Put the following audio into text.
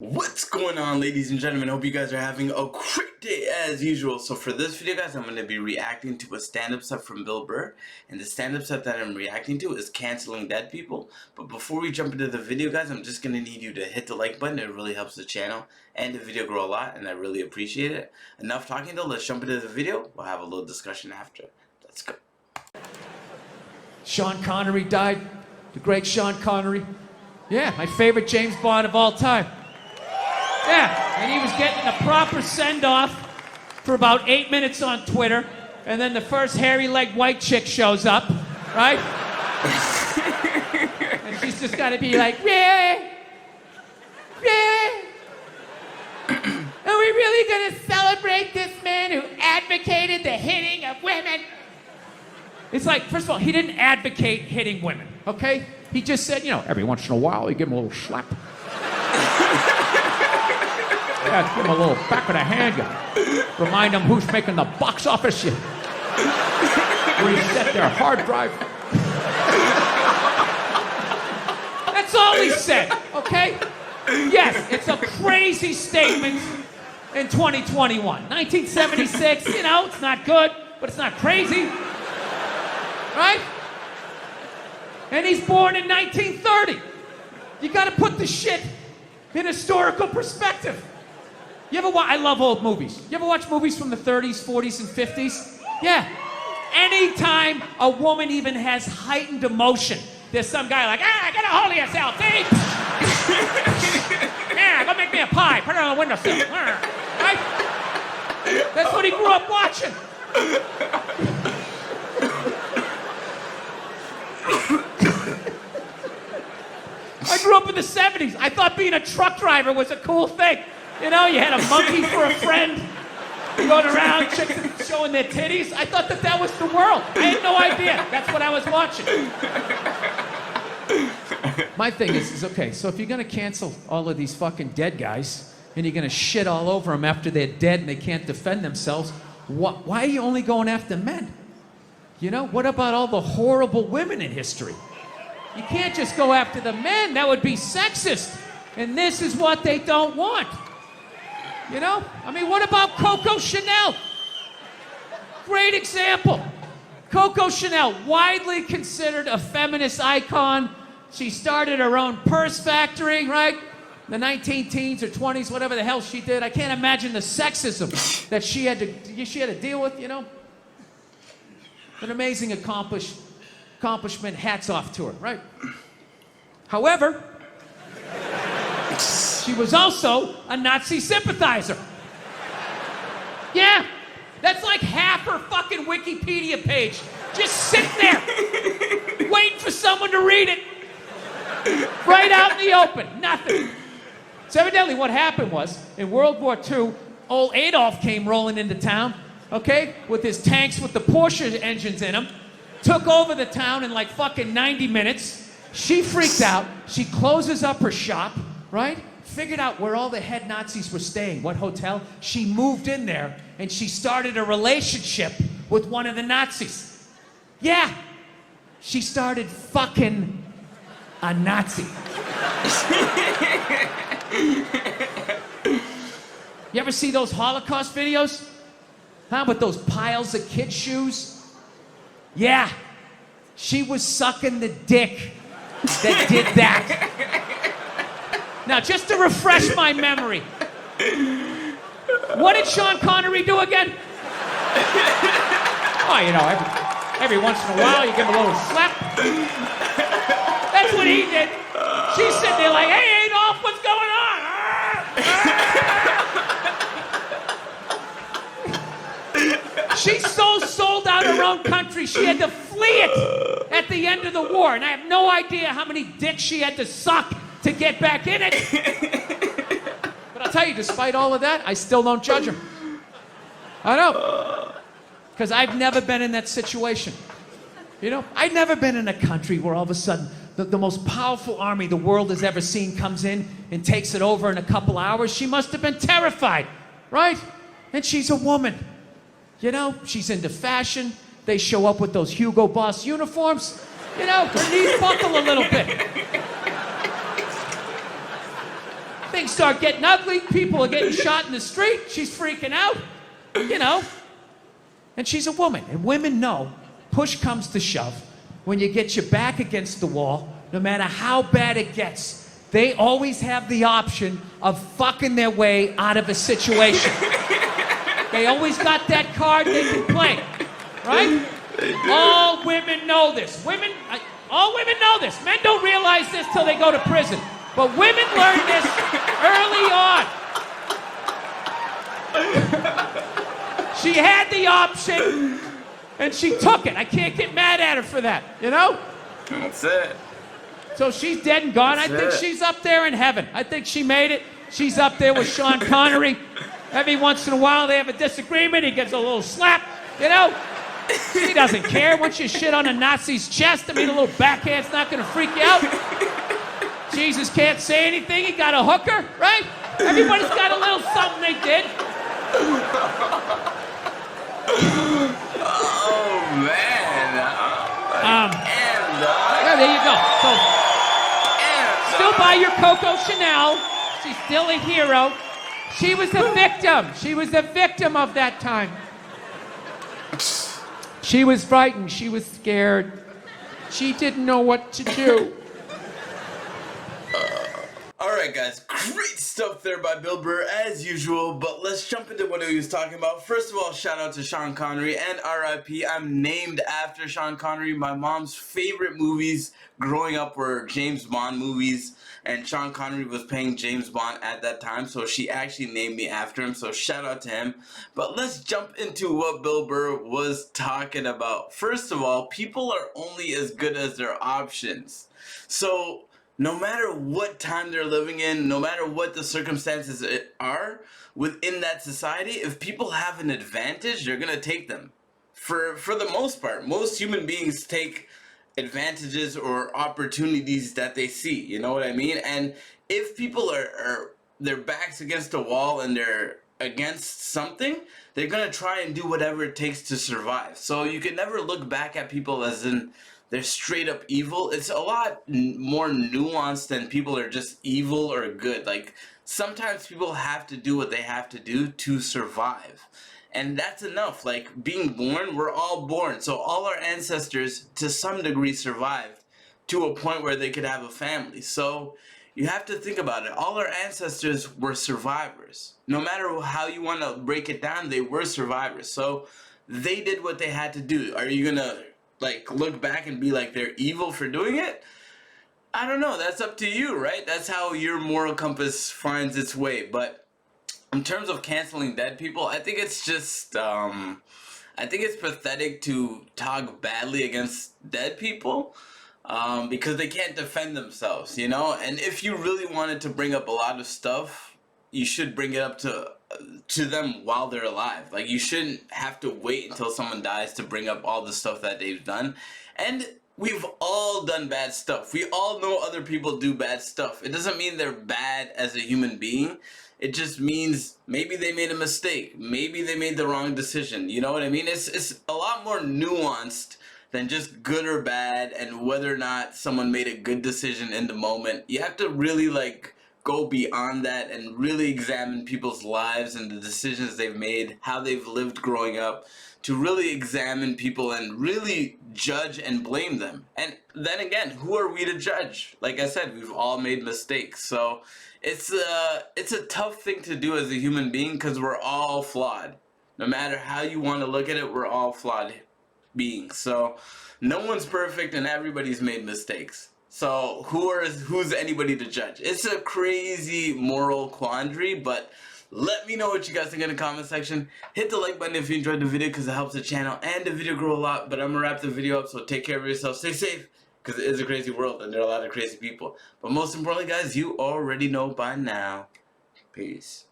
What's going on, ladies and gentlemen? Hope you guys are having a great day as usual. So for this video, guys, I'm going to be reacting to a stand-up set from Bill Burr. And the stand-up set that I'm reacting to is Canceling Dead People. But before we jump into the video, guys, I'm just going to need you to hit the like button. It really helps the channel and the video grow a lot, and I really appreciate it. Enough talking though, let's jump into the video. We'll have a little discussion after. Let's go. Sean Connery died. The great Sean Connery. Yeah, my favorite James Bond of all time. Yeah, and he was getting a proper send-off for about 8 minutes on Twitter, and then the first hairy-legged white chick shows up, right? And she's just got to be like, really? Really? Are we really going to celebrate this man who advocated the hitting of women? It's like, first of all, he didn't advocate hitting women, okay? He just said, you know, every once in a while, you give him a little slap. Yeah, give him a little back of the hand. You remind him who's making the box office. You reset their hard drive. That's all he said, okay? Yes, it's a crazy statement in 2021. 1976, you know, it's not good, but it's not crazy. Right? And he's born in 1930. You gotta put the shit in historical perspective. You ever watch? I love old movies. You ever watch movies from the 30s, 40s, and 50s? Yeah. Anytime a woman even has heightened emotion, there's some guy like, get a hold of yourself, see? Yeah, go make me a pie. Put it on the windowsill. Right? That's what he grew up watching. I grew up in the 70s. I thought being a truck driver was a cool thing. You know, you had a monkey for a friend, going around, chicks showing their titties. I thought that was the world. I had no idea. That's what I was watching. My thing is okay, so if you're going to cancel all of these fucking dead guys, and you're going to shit all over them after they're dead and they can't defend themselves, why are you only going after men? You know, what about all the horrible women in history? You can't just go after the men. That would be sexist. And this is what they don't want. You know? I mean, what about Coco Chanel? Great example. Coco Chanel, widely considered a feminist icon. She started her own purse factory, right? The 19-teens or 20s, whatever the hell she did. I can't imagine the sexism that she had to deal with, you know? An amazing accomplishment, hats off to her, right? However, she was also a Nazi sympathizer. Yeah, that's like half her fucking Wikipedia page. Just sitting there, waiting for someone to read it. Right out in the open, nothing. So evidently what happened was, in World War II, old Adolf came rolling into town, okay, with his tanks with the Porsche engines in them, took over the town in like fucking 90 minutes. She freaked out. She closes up her shop, right? Figured out where all the head Nazis were staying, what hotel. She moved in there, and she started a relationship with one of the Nazis. Yeah, she started fucking a Nazi. You ever see those Holocaust videos? Huh, with those piles of kid shoes? Yeah, she was sucking the dick that did that. Now, just to refresh my memory, what did Sean Connery do again? Oh, you know, every once in a while you give him a little slap. That's what he did. She's sitting there like, hey, Adolf, what's going on? She so sold out her own country, she had to flee it at the end of the war. And I have no idea how many dicks she had to suck to get back in it. But I'll tell you, despite all of that, I still don't judge her. I know. Because I've never been in that situation. You know, I've never been in a country where all of a sudden the most powerful army the world has ever seen comes in and takes it over in a couple hours. She must have been terrified, right? And she's a woman. You know, she's into fashion. They show up with those Hugo Boss uniforms. You know, her knees buckle a little bit. Things start getting ugly. People are getting shot in the street. She's freaking out, you know. And she's a woman. And women know, push comes to shove, when you get your back against the wall, no matter how bad it gets, they always have the option of fucking their way out of a situation. They always got that card they can play, right? All women know this. All women know this. Men don't realize this till they go to prison. But women learn this early on. She had the option, and she took it. I can't get mad at her for that, you know? That's it. So she's dead and gone. I think she's up there in heaven. I think she made it. She's up there with Sean Connery. Every once in a while they have a disagreement. He gets a little slap, you know? She doesn't care. Once you shit on a Nazi's chest, I mean, a little backhand's not going to freak you out. Jesus can't say anything. He got a hooker, right? Everybody's got a little something they did. Oh, man. Yeah, there you go. So, still buy your Coco Chanel. She's still a hero. She was a victim. She was a victim of that time. She was frightened. She was scared. She didn't know what to do. Alright guys, great stuff there by Bill Burr as usual, but let's jump into what he was talking about. First of all, shout out to Sean Connery and R.I.P. I'm named after Sean Connery. My mom's favorite movies growing up were James Bond movies, and Sean Connery was playing James Bond at that time, so she actually named me after him, so shout out to him. But let's jump into what Bill Burr was talking about. First of all, people are only as good as their options. So no matter what time they're living in, no matter what the circumstances are within that society, if people have an advantage, they're going to take them. For the most part, most human beings take advantages or opportunities that they see, you know what I mean? And if people are their backs against a wall and they're against something, they're going to try and do whatever it takes to survive. So you can never look back at people as in they're straight up evil. It's a lot more nuanced than people are just evil or good. Like, sometimes people have to do what they have to do to survive. And that's enough. Like, being born, we're all born. So all our ancestors, to some degree, survived to a point where they could have a family. So you have to think about it. All our ancestors were survivors. No matter how you want to break it down, they were survivors. So they did what they had to do. Are you going to like look back and be like they're evil for doing it? I don't know. That's up to you, right? That's how your moral compass finds its way. But in terms of canceling dead people, I think it's just I think it's pathetic to talk badly against dead people because they can't defend themselves, you know? And if you really wanted to bring up a lot of stuff, you should bring it up to them while they're alive. Like, you shouldn't have to wait until someone dies to bring up all the stuff that they've done. And we've all done bad stuff. We all know other people do bad stuff. It doesn't mean they're bad as a human being. It just means maybe they made a mistake. Maybe they made the wrong decision. You know what I mean? It's a lot more nuanced than just good or bad and whether or not someone made a good decision in the moment. You have to really, like, go beyond that and really examine people's lives and the decisions they've made, how they've lived growing up, to really examine people and really judge and blame them. And then again, who are we to judge? Like I said, we've all made mistakes. So it's a tough thing to do as a human being because we're all flawed. No matter how you want to look at it, we're all flawed beings. So no one's perfect and everybody's made mistakes. So who's anybody to judge? It's a crazy moral quandary, but let me know what you guys think in the comment section. Hit the like button if you enjoyed the video because it helps the channel and the video grow a lot. But I'm going to wrap the video up, so take care of yourself. Stay safe because it is a crazy world and there are a lot of crazy people. But most importantly, guys, you already know by now. Peace.